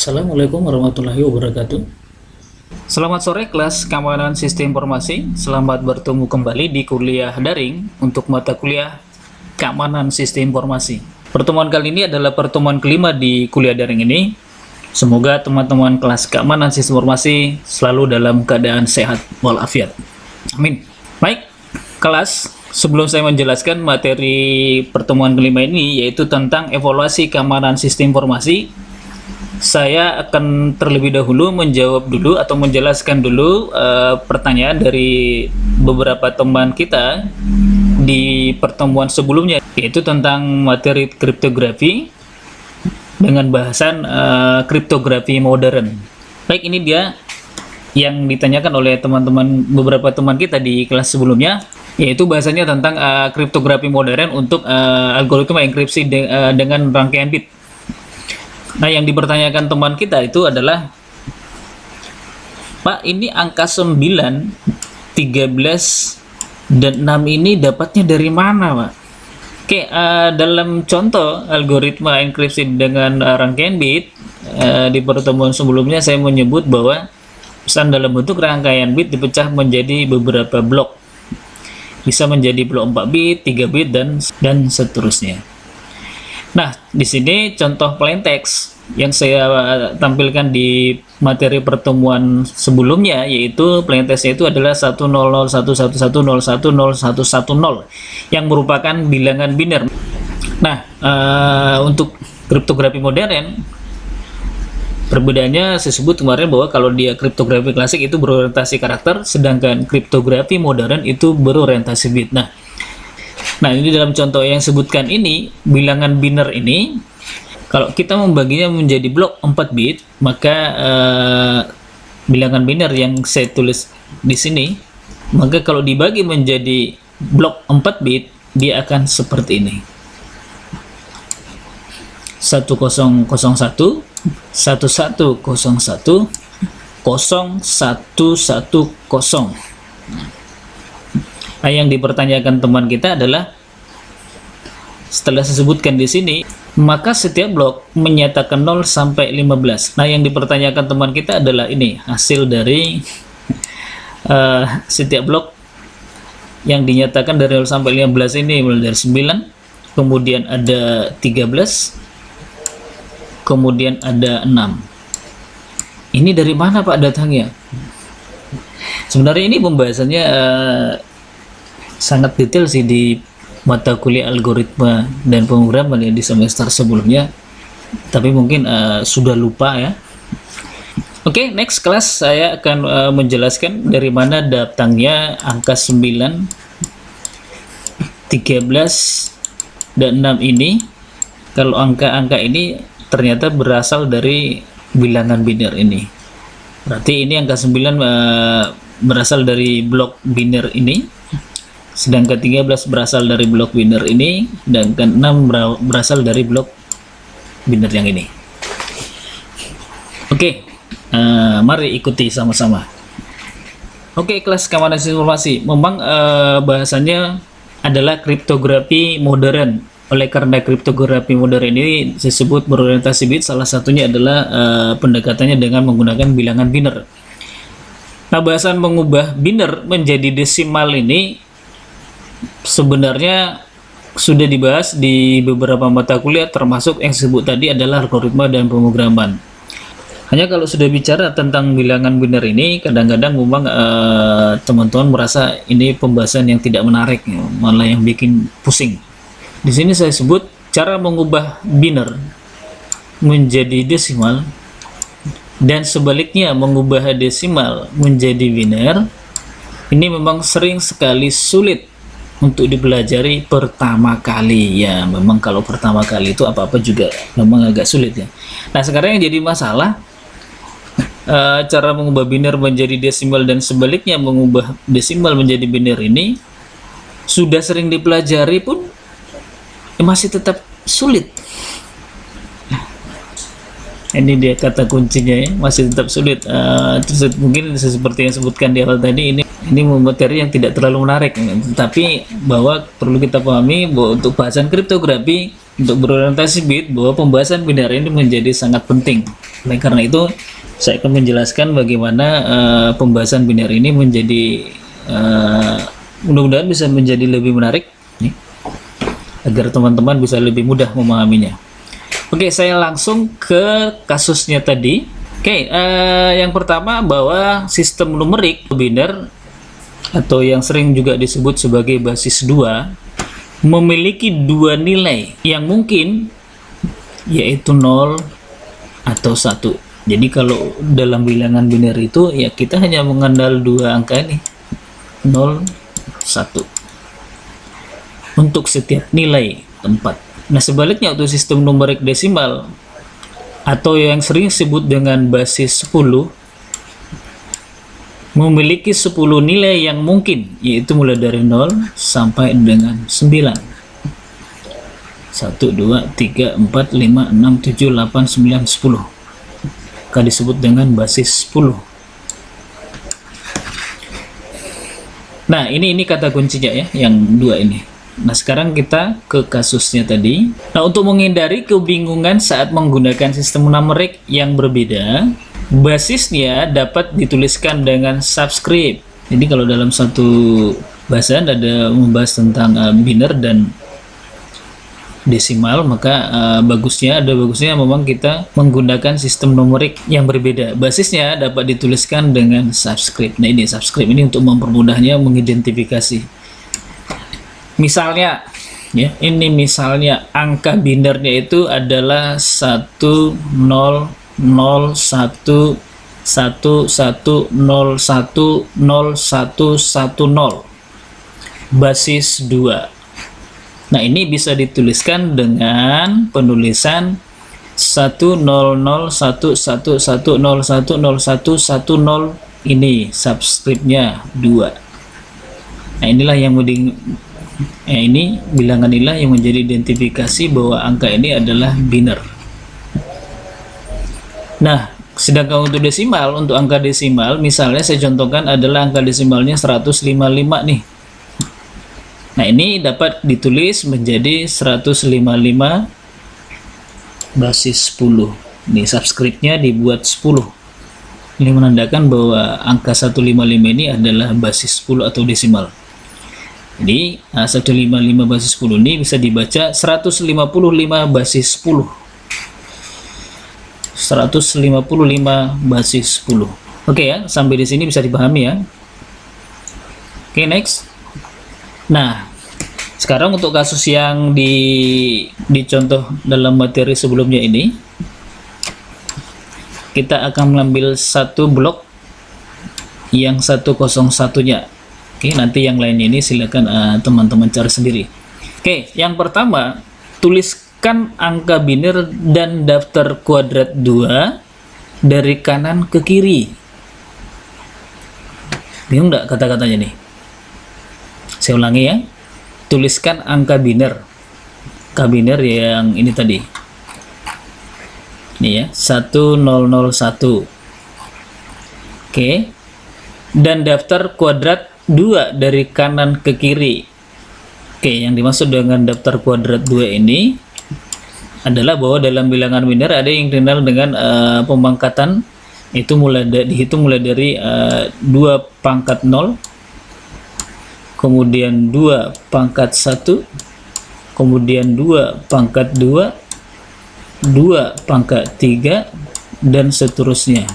Assalamualaikum warahmatullahi wabarakatuh. Selamat sore kelas Keamanan Sistem Informasi. Selamat bertemu kembali di kuliah daring untuk mata kuliah Keamanan Sistem Informasi. Pertemuan kali ini adalah pertemuan kelima di kuliah daring ini. Semoga teman-teman kelas Keamanan Sistem Informasi selalu dalam keadaan sehat walafiat. Amin. Baik, kelas, sebelum saya menjelaskan materi pertemuan kelima ini, yaitu tentang evaluasi keamanan sistem informasi, saya akan terlebih dahulu menjawab dulu atau menjelaskan dulu pertanyaan dari beberapa teman kita di pertemuan sebelumnya, yaitu tentang materi kriptografi dengan bahasan kriptografi modern. Baik, ini dia yang ditanyakan oleh beberapa teman kita di kelas sebelumnya, yaitu bahasanya tentang kriptografi modern untuk algoritma enkripsi dengan rangkaian bit. Nah, yang dipertanyakan teman kita itu adalah, Pak, ini angka 9, 13, dan 6 ini dapatnya dari mana, Pak? Oke, dalam contoh algoritma enkripsi dengan rangkaian bit, di pertemuan sebelumnya saya menyebut bahwa pesan dalam bentuk rangkaian bit dipecah menjadi beberapa blok. Bisa menjadi blok 4 bit, 3 bit, dan seterusnya. Nah, di sini contoh plain text yang saya tampilkan di materi pertemuan sebelumnya, yaitu plain text itu adalah 1001111010110 yang merupakan bilangan biner. Nah, untuk kriptografi modern, perbedaannya saya sebut kemarin bahwa kalau dia kriptografi klasik itu berorientasi karakter, sedangkan kriptografi modern itu berorientasi bit. Nah, ini dalam contoh yang sebutkan ini, bilangan biner ini, kalau kita membaginya menjadi blok 4 bit, maka bilangan biner yang saya tulis di sini, maka kalau dibagi menjadi blok 4 bit, dia akan seperti ini. 1001, 1101, 0110. Nah, yang dipertanyakan teman kita adalah, setelah saya sebutkan di sini, maka setiap blok menyatakan 0 sampai 15. Nah, yang dipertanyakan teman kita adalah ini, hasil dari setiap blok yang dinyatakan dari 0 sampai 15 ini, mulai dari 9, kemudian ada 13, kemudian ada 6. Ini dari mana, Pak, datangnya? Sebenarnya ini pembahasannya sangat detail sih di mata kuliah algoritma dan pemrograman ya di semester sebelumnya, tapi mungkin sudah lupa ya. Oke, next kelas saya akan menjelaskan dari mana datangnya angka 9, 13, dan 6 ini. Kalau angka-angka ini ternyata berasal dari bilangan biner ini. Berarti ini angka 9 berasal dari blok biner ini, sedangkan 13 berasal dari blok biner ini, dan 6 berasal dari blok biner yang ini. Oke, mari ikuti sama-sama. Oke, kelas keamanan informasi, memang bahasannya adalah kriptografi modern. Oleh karena kriptografi modern ini disebut berorientasi bit, salah satunya adalah pendekatannya dengan menggunakan bilangan biner. Nah, bahasan mengubah biner menjadi desimal ini sebenarnya sudah dibahas di beberapa mata kuliah, termasuk yang disebut tadi adalah algoritma dan pemrograman. Hanya kalau sudah bicara tentang bilangan biner ini, kadang-kadang memang teman-teman merasa ini pembahasan yang tidak menarik, malah yang bikin pusing. Di sini saya sebut cara mengubah biner menjadi desimal dan sebaliknya mengubah desimal menjadi biner. Ini memang sering sekali sulit untuk dipelajari pertama kali ya. Memang kalau pertama kali itu apa-apa juga memang agak sulit ya. Nah, sekarang yang jadi masalah, cara mengubah biner menjadi desimal dan sebaliknya mengubah desimal menjadi biner ini sudah sering dipelajari pun masih tetap sulit. Ini dia kata kuncinya ya, masih tetap sulit. Mungkin seperti yang sebutkan di awal tadi, ini materi yang tidak terlalu menarik, tapi bahwa perlu kita pahami bahwa untuk bahasan kriptografi untuk berorientasi bit bahwa pembahasan binary ini menjadi sangat penting. Oleh karena itu, saya akan menjelaskan bagaimana pembahasan binary ini menjadi mudah-mudahan bisa menjadi lebih menarik nih, agar teman-teman bisa lebih mudah memahaminya. Oke, saya langsung ke kasusnya tadi. Oke, yang pertama bahwa sistem numerik biner atau yang sering juga disebut sebagai basis 2 memiliki dua nilai yang mungkin, yaitu 0 atau 1. Jadi kalau dalam bilangan biner itu ya kita hanya mengenal dua angka ini, 0, 1 untuk setiap nilai tempat. Nah, sebaliknya untuk sistem numerik desimal atau yang sering disebut dengan basis 10 memiliki 10 nilai yang mungkin, yaitu mulai dari 0 sampai dengan 9. 1, 2, 3, 4, 5, 6, 7, 8, 9, 10. Maka disebut dengan basis 10. Nah, ini kata kuncinya ya, yang dua ini. Nah, sekarang kita ke kasusnya tadi. Nah, untuk menghindari kebingungan saat menggunakan sistem numerik yang berbeda, basisnya dapat dituliskan dengan subscript. Jadi kalau dalam satu bahasan ada membahas tentang biner dan desimal, maka bagusnya memang kita menggunakan sistem numerik yang berbeda. Basisnya dapat dituliskan dengan subscript. Nah, ini subscript ini untuk mempermudahnya mengidentifikasi. Misalnya ya, ini misalnya angka binernya itu adalah 1, 0, 0, 1, 1, 1, 0, 1, 0, 1, 1, 0 basis 2. Nah, ini bisa dituliskan dengan penulisan 1, 0, 0, 1, 1, 1, 0, 1, 0, 1, 1, 0. Ini subscriptnya 2. Nah, inilah yang ini bilangan inilah yang menjadi identifikasi bahwa angka ini adalah biner. Nah, sedangkan untuk desimal, untuk angka desimal, misalnya saya contohkan adalah angka desimalnya 155 nih. Nah, ini dapat ditulis menjadi 155 basis 10. Ini subscriptnya dibuat 10. Ini menandakan bahwa angka 155 ini adalah basis 10 atau desimal. Jadi, 155 basis 10 ini bisa dibaca 155 basis 10. 155 basis 10. Oke ya, sampai di sini bisa dipahami ya. Oke, next. Nah, sekarang untuk kasus yang dicontoh dalam materi sebelumnya ini, kita akan mengambil satu blok yang 101-nya. Oke, nanti yang lainnya ini silakan teman-teman cari sendiri. Oke, yang pertama, tuliskan angka biner dan daftar kuadrat 2 dari kanan ke kiri. Bingung nggak kata-katanya nih? Saya ulangi ya. Tuliskan angka biner. Angka biner yang ini tadi. Ini ya, 1001. Oke. Dan daftar kuadrat 2 dari kanan ke kiri. Oke, yang dimaksud dengan daftar kuadrat 2 ini adalah bahwa dalam bilangan biner ada yang dikenal dengan pemangkatan, itu dihitung mulai dari 2 pangkat 0, kemudian 2 pangkat 1, kemudian 2 pangkat 2, 2 pangkat 3, dan seterusnya.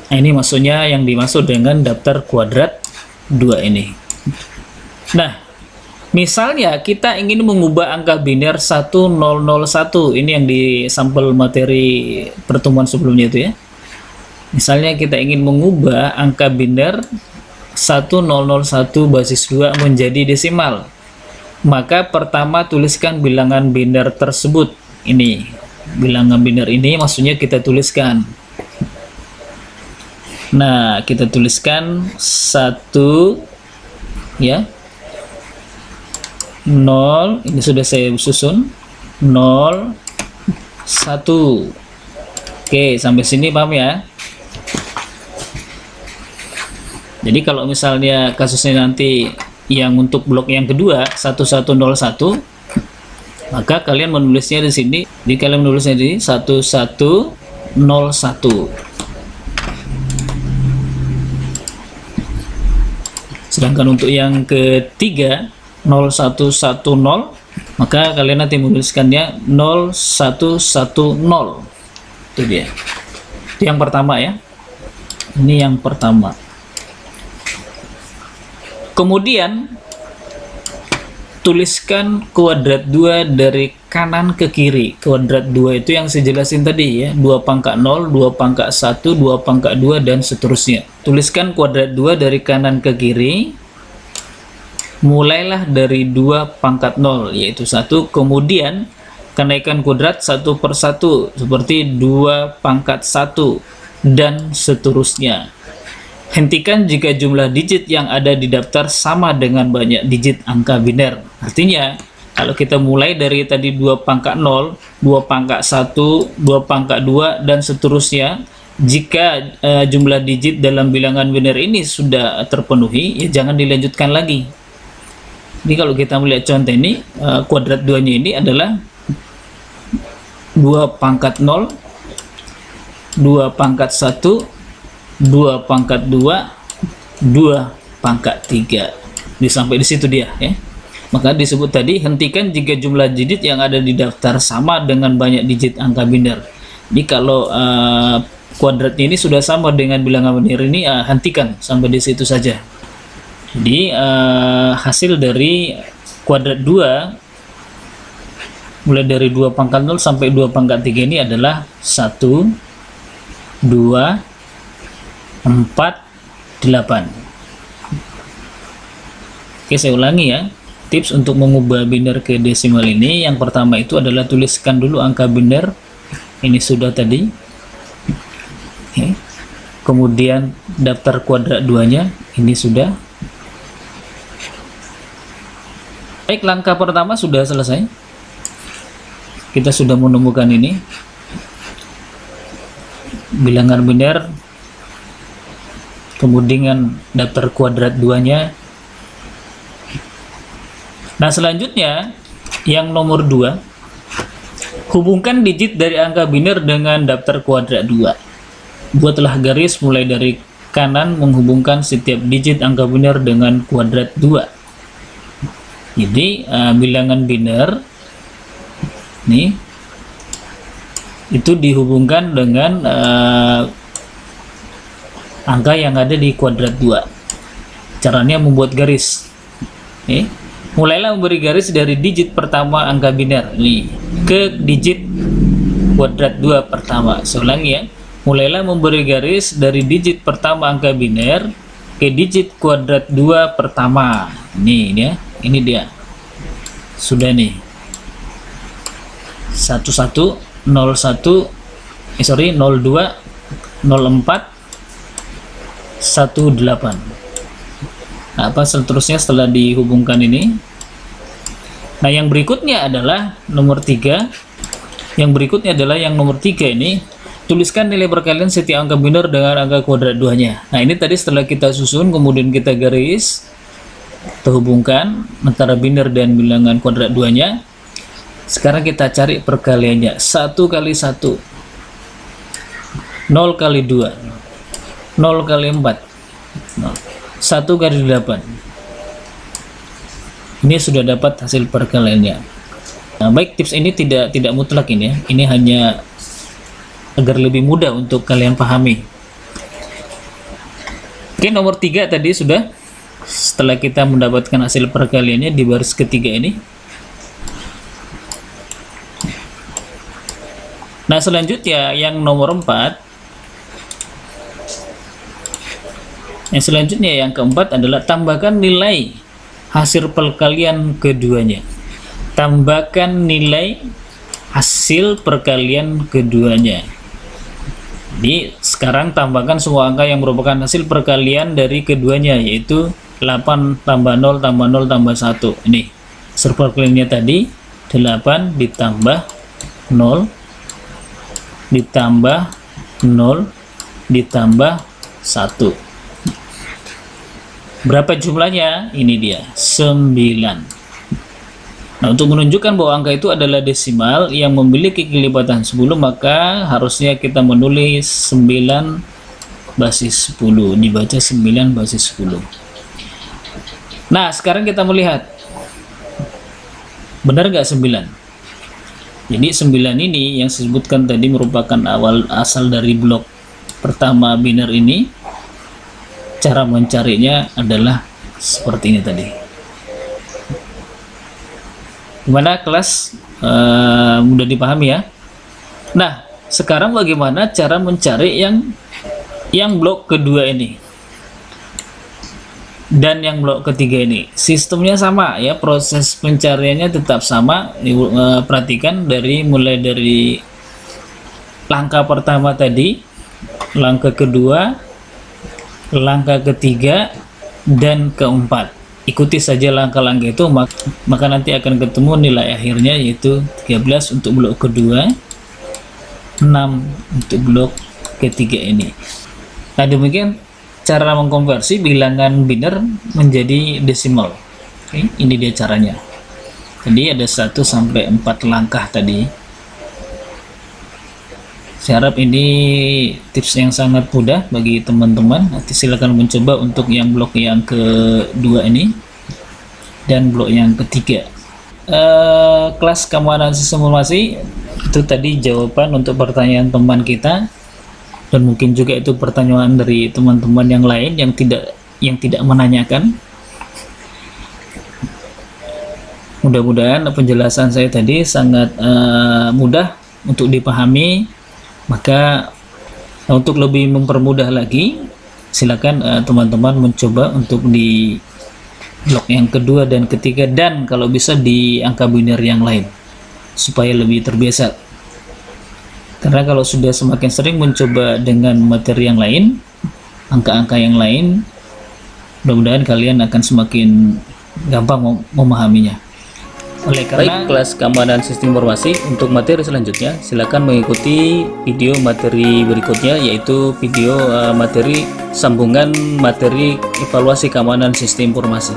Nah, ini maksudnya yang dimaksud dengan daftar kuadrat 2 ini. Nah, misalnya kita ingin mengubah angka biner 1001, ini yang di sampel materi pertemuan sebelumnya itu ya. Misalnya kita ingin mengubah angka biner 1001 basis 2 menjadi desimal. Maka pertama tuliskan bilangan biner tersebut. Ini bilangan biner ini maksudnya kita tuliskan. Nah, kita tuliskan 1 ya. 0, ini sudah saya susun. 0, 1. Oke, sampai sini paham ya? Jadi kalau misalnya kasusnya nanti yang untuk blok yang kedua 1101, Maka kalian menulisnya di sini, kalian menulisnya di 1101. Sedangkan untuk yang ketiga 0110, maka kalian nanti menuliskannya 0110. Itu dia. Itu yang pertama ya. Ini yang pertama. Kemudian tuliskan kuadrat 2 dari kanan ke kiri. Kuadrat 2 itu yang saya jelasin tadi ya, 2 pangkat 0, 2 pangkat 1, 2 pangkat 2 dan seterusnya. Tuliskan kuadrat 2 dari kanan ke kiri. Mulailah dari 2 pangkat 0 yaitu 1, kemudian kenaikan kuadrat 1 per 1 seperti 2 pangkat 1 dan seterusnya. Hentikan jika jumlah digit yang ada di daftar sama dengan banyak digit angka biner. Artinya, kalau kita mulai dari tadi 2 pangkat 0, 2 pangkat 1, 2 pangkat 2, dan seterusnya, jika jumlah digit dalam bilangan biner ini sudah terpenuhi, ya jangan dilanjutkan lagi. Jadi kalau kita melihat contoh ini, kuadrat 2-nya ini adalah 2 pangkat 0, 2 pangkat 1, 2 pangkat 2, 2 pangkat 3. Sampai di situ dia ya. Maka disebut tadi, hentikan jika jumlah digit yang ada di daftar sama dengan banyak digit angka biner. Jadi kalau kuadratnya ini sudah sama dengan bilangan biner ini, hentikan sampai di situ saja. Jadi hasil dari kuadrat 2 mulai dari 2 pangkat 0 sampai 2 pangkat 3 ini adalah 1, 2, 4, 8. Oke, saya ulangi ya. Tips untuk mengubah biner ke desimal ini, yang pertama itu adalah tuliskan dulu angka biner. Ini sudah tadi. Oke. Kemudian daftar kuadrat 2-nya ini sudah. Baik, langkah pertama sudah selesai. Kita sudah menemukan ini. Bilangan biner, kemudian daftar kuadrat 2-nya. Nah, selanjutnya yang nomor 2, hubungkan digit dari angka biner dengan daftar kuadrat 2. Buatlah garis mulai dari kanan menghubungkan setiap digit angka biner dengan kuadrat 2. Jadi bilangan biner nih itu dihubungkan dengan angka yang ada di kuadrat 2. Caranya membuat garis. Mulailah memberi garis dari digit pertama angka biner nih ke digit kuadrat 2 pertama. Saya ulangi ya. Mulailah memberi garis dari digit pertama angka biner ke digit kuadrat 2 pertama. Ini dia. Sudah nih. 02, 04, 18. Nah, apa seterusnya setelah dihubungkan ini? Nah, yang berikutnya adalah nomor 3. Yang berikutnya adalah yang nomor 3 ini. Tuliskan nilai perkalian setiap angka biner dengan angka kuadrat 2-nya. Nah, ini tadi setelah kita susun, kemudian kita garis, terhubungkan antara biner dan bilangan kuadrat 2-nya. Sekarang kita cari perkaliannya. 1 kali 1, 0 kali 2, 0 kali 4, 1 kali 8. Ini sudah dapat hasil perkaliannya. Nah, baik, tips ini tidak mutlak ini ya. Ini hanya agar lebih mudah untuk kalian pahami. Oke, nomor 3 tadi sudah. Setelah kita mendapatkan hasil perkaliannya di baris ketiga ini. Nah, selanjutnya yang nomor 4. Yang selanjutnya yang keempat adalah tambahkan nilai hasil perkalian keduanya. Tambahkan nilai hasil perkalian keduanya. Jadi sekarang tambahkan semua angka yang merupakan hasil perkalian dari keduanya, yaitu 8 tambah 0 tambah 0 tambah 1. Ini hasil perkaliannya tadi 8 ditambah 0 ditambah 0 ditambah 1. Berapa jumlahnya? Ini dia, 9. Nah, untuk menunjukkan bahwa angka itu adalah desimal yang memiliki kelipatan 10, maka harusnya kita menulis 9 basis 10, dibaca 9 basis 10. Nah, sekarang kita melihat, benar nggak 9? Jadi 9 ini yang disebutkan tadi merupakan asal dari blok pertama biner ini. Cara mencarinya adalah seperti ini tadi. Gimana kelas? Mudah dipahami ya? Nah, sekarang bagaimana cara mencari yang blok kedua ini dan yang blok ketiga ini? Sistemnya sama ya, proses pencariannya tetap sama. Perhatikan mulai dari langkah pertama tadi, langkah kedua, langkah ketiga, dan keempat. Ikuti saja langkah-langkah itu, maka nanti akan ketemu nilai akhirnya, yaitu 13 untuk blok kedua, 6 untuk blok ketiga ini. Nah, demikian cara mengkonversi bilangan biner menjadi desimal. Oke, ini dia caranya. Jadi ada 1 sampai 4 langkah tadi. Saya harap ini tips yang sangat mudah bagi teman-teman. Nanti silakan mencoba untuk yang blok yang kedua ini dan blok yang ketiga. Kelas kamu analisis informasi, itu tadi jawaban untuk pertanyaan teman kita, dan mungkin juga itu pertanyaan dari teman-teman yang lain yang tidak menanyakan. Mudah-mudahan penjelasan saya tadi sangat mudah untuk dipahami. Maka untuk lebih mempermudah lagi, silakan teman-teman mencoba untuk di blok yang kedua dan ketiga, dan kalau bisa di angka biner yang lain supaya lebih terbiasa. Karena kalau sudah semakin sering mencoba dengan materi yang lain, angka-angka yang lain, mudah-mudahan kalian akan semakin gampang memahaminya. Oleh karena kelas keamanan sistem informasi, untuk materi selanjutnya silakan mengikuti video materi berikutnya, yaitu video materi sambungan materi evaluasi keamanan sistem informasi.